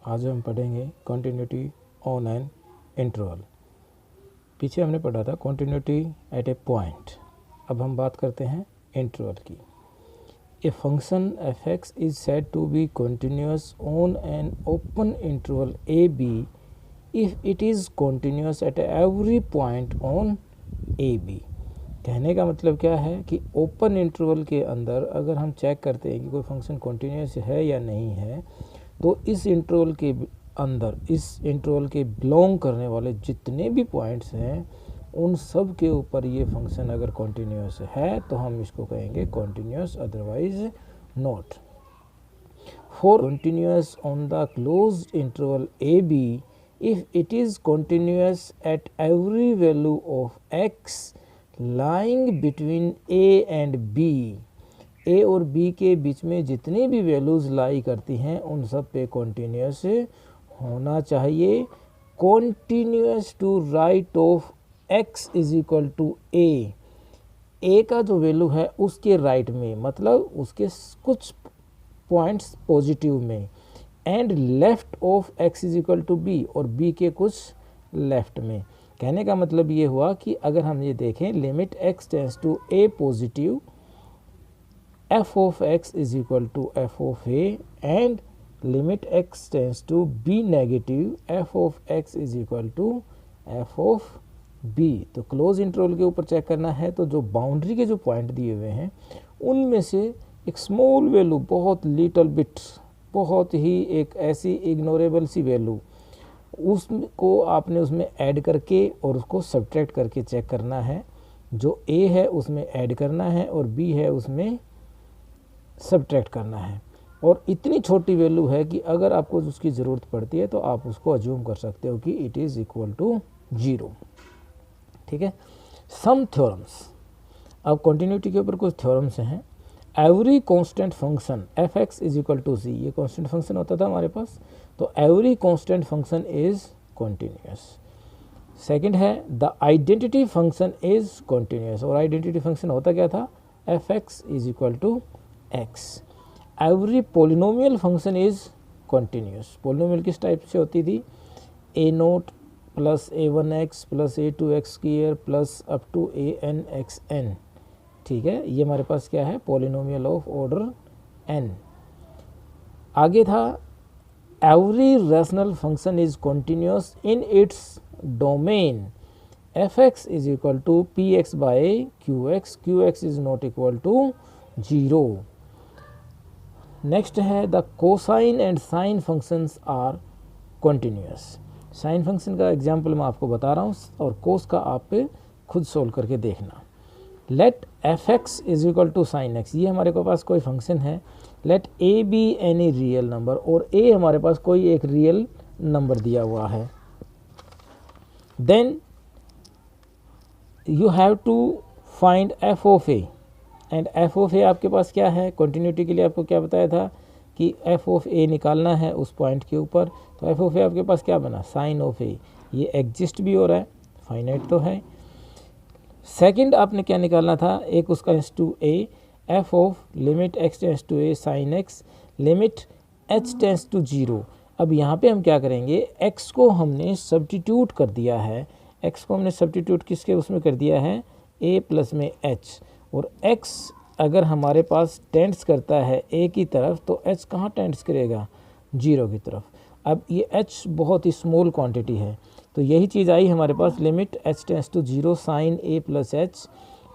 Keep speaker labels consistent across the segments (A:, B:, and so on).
A: आज हम पढ़ेंगे कॉन्टिन्यूटी ऑन एन इंटरवल। पीछे हमने पढ़ा था कॉन्टिन्यूटी एट ए पॉइंट, अब हम बात करते हैं इंटरवल की। A function F x is said to be continuous on an open interval A B if it is continuous at every point on a b. कहने का मतलब क्या है कि ओपन इंटरवल के अंदर अगर हम चेक करते हैं कि कोई फंक्शन कॉन्टिन्यूस है या नहीं है, तो इस इंटरवल के अंदर, इस इंटरवल के बिलोंग करने वाले जितने भी पॉइंट्स हैं उन सब के ऊपर ये फंक्शन अगर कॉन्टिन्यूस है तो हम इसको कहेंगे continuous, otherwise not. For continuous on the closed interval A B if it is continuous at every value of X lying between A and B, A और बी के बीच में जितनी भी वैल्यूज़ लाई करती हैं उन सब पे कॉन्टिन्यूस होना चाहिए। Continuous to right of x is equal to A का जो वैल्यू है उसके राइट में, मतलब उसके कुछ पॉइंट्स पॉजिटिव में, and left of x is equal to b, और बी के कुछ लेफ्ट में। कहने का मतलब ये हुआ कि अगर हम ये देखें limit x tends to A positive, F of x is equal to f of A, and limit x tends to b negative, F of x is equal to f of b. तो close interval के ऊपर check करना है तो जो boundary के जो point दिए हुए हैं उनमें से एक स्मॉल वैल्यू, बहुत लिटल बिट, बहुत ही एक ऐसी इग्नोरेबल सी वैल्यू, उसको आपने उसमें ऐड करके और उसको सब्ट्रैक्ट करके चेक करना है। जो ए है उसमें ऐड करना है और बी है उसमें सब्ट्रैक्ट करना है। और इतनी छोटी वैल्यू है कि अगर आपको उसकी ज़रूरत पड़ती है तो आप उसको अज्यूम कर सकते हो कि इट इज़ इक्वल टू 0। ठीक है। सम थ्योरम्स, अब कॉन्टिन्यूटी के ऊपर कुछ थ्योरम्स हैं। Every constant function F x is equal to C, ये कांस्टेंट फंक्शन होता था हमारे पास, तो every constant function is continuous. Second है the identity function is continuous, और आइडेंटिटी फंक्शन होता क्या था, F x is equal to X. Every polynomial function is continuous. Polynomial किस टाइप से होती थी, A naught plus A one X plus A two X square plus up to A N x N. ठीक है, ये हमारे पास क्या है, पोलिनोमियल ऑफ ऑर्डर एन। आगे था every rational function is continuous in its domain, F x is equal to P X by Q X is not equal to 0। Next है the cosine and sine functions are continuous. Sine function का example मैं आपको बता रहा हूँ और कोस का आप खुद सोल्व करके देखना। Let f x is equal to sine x, ये हमारे पास कोई फंक्शन है। Let a be any real number, और ए हमारे पास कोई एक रियल नंबर दिया हुआ है। Then you have to find F of A, and F of A आपके पास क्या है, कॉन्टिन्यूटी के लिए आपको क्या बताया था कि एफ ऑफ ए निकालना है उस पॉइंट के ऊपर। तो एफ ऑफ ए आपके पास क्या बना, साइन ऑफ ए, ये एग्जिस्ट भी हो रहा है, फाइनाइट तो है। सेकंड आपने क्या निकालना था, एक उसका tends to A, F of limit x tends to a sine x, limit H tends to 0। अब यहाँ पे हम क्या करेंगे, एक्स को हमने सब्स्टिट्यूट कर दिया है, एक्स को हमने सब्स्टिट्यूट किसके उसमें कर दिया है, ए प्लस में एच, और एक्स अगर हमारे पास टेंड्स करता है ए की तरफ तो एच कहाँ टेंड्स करेगा, 0 की तरफ। अब ये एच बहुत ही स्मॉल क्वांटिटी है, तो यही चीज़ आई हमारे पास, limit H tends to 0 sine A plus H,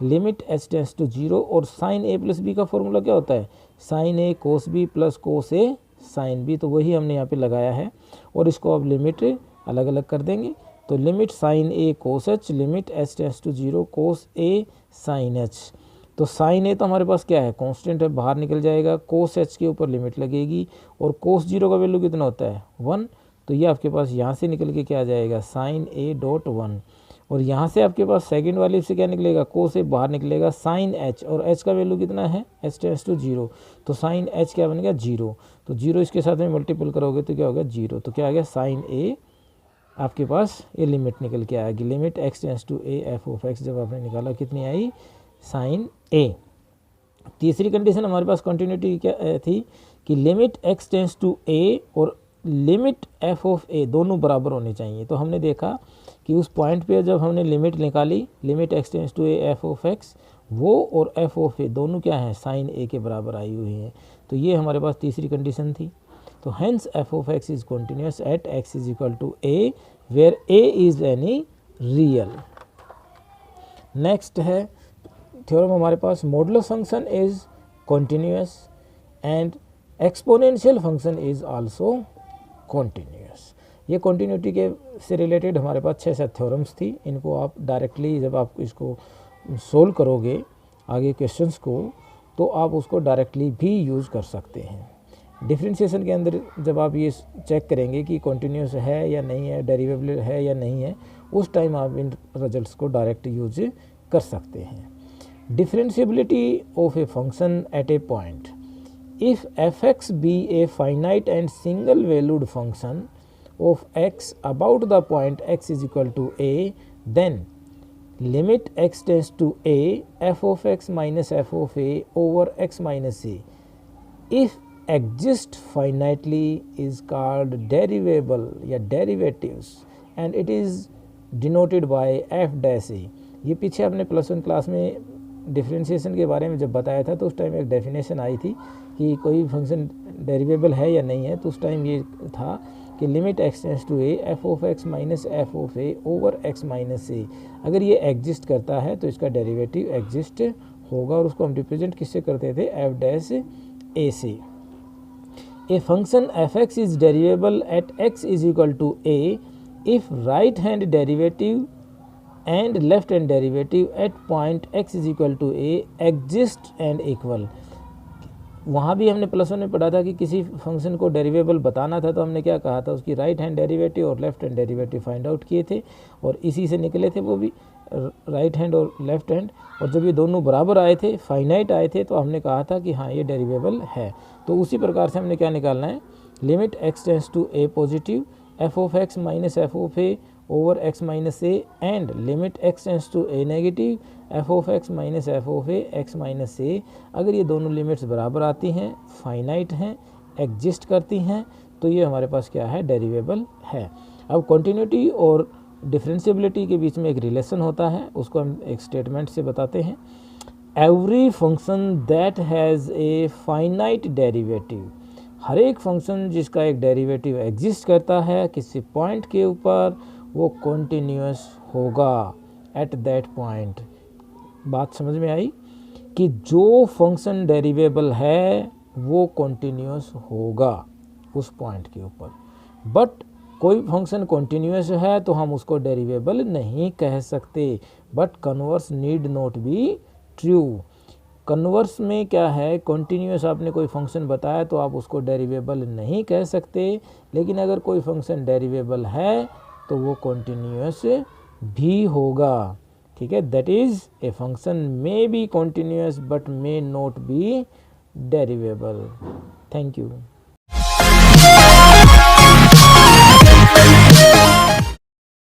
A: limit H tends to 0। और साइन ए प्लस बी का फॉर्मूला क्या होता है, साइन ए कोस बी प्लस कोस ए साइन बी, तो वही हमने यहाँ पे लगाया है। और इसको अब लिमिट अलग अलग कर देंगे, तो limit sine A cos h, limit H tends to 0 cos A sine h. तो साइन ए तो हमारे पास क्या है, कांस्टेंट है, बाहर निकल जाएगा, कोस एच के ऊपर लिमिट लगेगी, और कोस 0 का वैल्यू कितना होता है, 1, तो ये आपके पास यहाँ से निकल के क्या आ जाएगा, साइन ए डॉट 1। और यहाँ से आपके पास सेकंड वाले से क्या निकलेगा, कोस ए बाहर निकलेगा, साइन एच, और एच का वैल्यू कितना है, एच टेंस टू 0, तो साइन एच क्या बनेगा, 0। तो 0 इसके साथ में मल्टीपल करोगे तो क्या होगा, 0। तो क्या आ गया, साइन ए आपके पास ये लिमिट निकल के आएगी, limit x tends to A F of x, जब आपने निकाला कितनी आई, साइन ए। तीसरी कंडीशन हमारे पास कॉन्टिन्यूटी क्या थी कि लिमिट एक्स टेंस टू ए और लिमिट एफ ऑफ ए दोनों बराबर होने चाहिए। तो हमने देखा कि उस पॉइंट पे जब हमने लिमिट निकाली, limit x tends to A F of x, वो और एफ ऑफ ए दोनों क्या हैं, साइन ए के बराबर आई हुई हैं। तो ये हमारे पास तीसरी कंडीशन थी। तो hence F of x is continuous at X is equal to A where A is any real. Next है थ्योरम हमारे पास, modulus function is continuous and exponential function is also continuous. ये कॉन्टिन्यूटी के से related हमारे पास 6-7 theorems थी। इनको आप डायरेक्टली जब आप इसको सोल्व करोगे आगे क्वेश्चंस को, तो आप उसको डायरेक्टली भी यूज़ कर सकते हैं। डिफरेंशिएशन के अंदर जब आप ये चेक करेंगे कि कॉन्टिन्यूस है या नहीं है, डेरिवेबल है या नहीं है, उस टाइम आप इन रिजल्ट्स को डायरेक्ट यूज कर सकते हैं। Differentiability of a function at a point, if f x be a finite and single valued function of x about the point x is equal to a, then limit x tends to a f of x minus f of a over x minus a if exist finitely is called derivable या derivatives and it is denoted by f dash a। ये पीछे आपने +1 class में differentiation के बारे में जब बताया था तो उस टाइम एक डेफिनेशन आई थी कि कोई फंक्शन डेरिवेबल है या नहीं है। तो उस टाइम ये था कि limit x tends to A F of X minus F of A over X minus A, अगर ये एग्जिस्ट करता है तो इसका डेरिवेटिव एग्जिस्ट होगा। और उसको हम रिप्रेजेंट किससे करते थे, एफ डैश ए से। A function F x is derivable at X is equal to A if right hand derivative and left hand derivative at point X is equal to A exist and equal. वहाँ भी हमने +1 में पढ़ा था कि किसी function को डेरिवेबल बताना था तो हमने क्या कहा था, उसकी राइट हैंड डेरिवेटिव और left hand derivative find out किए थे और इसी से निकले थे वो भी, राइट हैंड और लेफ्ट हैंड। और जब ये दोनों बराबर आए थे, फाइनाइट आए थे, तो हमने कहा था कि हाँ ये डेरिवेबल है। तो उसी प्रकार से हमने क्या निकालना है, limit x tends to A positive F of X minus F of A over X minus A and limit x tends to A negative F of X minus F of A X minus A. अगर ये दोनों limits बराबर आती हैं, finite हैं, exist करती हैं, तो ये हमारे पास क्या है, डेरिवेबल है। अब कॉन्टिन्यूटी और डिफरेंशिएबिलिटी के बीच में एक रिलेशन होता है, उसको हम एक स्टेटमेंट से बताते हैं। Every function that has a finite derivative, हर एक फंक्शन जिसका एक डेरिवेटिव एग्जिस्ट करता है किसी पॉइंट के ऊपर, वो कॉन्टिन्यूस होगा एट दैट पॉइंट। बात समझ में आई कि जो फंक्शन डेरिवेबल है वो कॉन्टिन्यूस होगा उस पॉइंट के ऊपर। बट कोई फंक्शन कॉन्टिन्यूस है तो हम उसको डेरिवेबल नहीं कह सकते। But converse need not be true. Converse में क्या है, कॉन्टिन्यूस आपने कोई फंक्शन बताया तो आप उसको डेरिवेबल नहीं कह सकते, लेकिन अगर कोई फंक्शन डेरिवेबल है तो वो कॉन्टिन्यूस भी होगा। ठीक है, that is a function may be continuous but may not be derivable. Thank you.